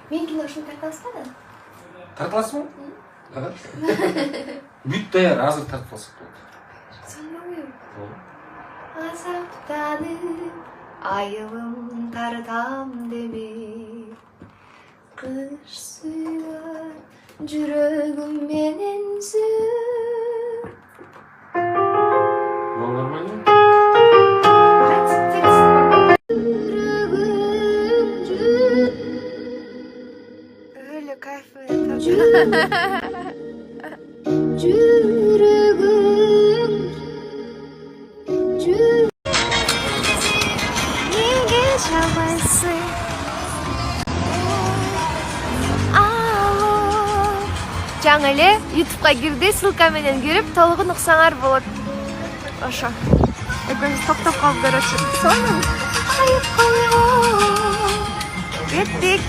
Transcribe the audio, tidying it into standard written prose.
Мен кино ушуну тартабызбы да? Тартыласың ба? Бүт даяр, азыр тартып алсақ болады. Сонда коюм. Азаптанып, айылым тартам деп, кыш сүйгөн жүрөгүм менен сүр. Нормально? Öyle kayfı. Жаңы эле YouTube'га кирди, ссылка менен кирип, толугун уксаңар болот. Ошо. Экөөбүз токтоп калып көрөчү. Сонун. Кеттик.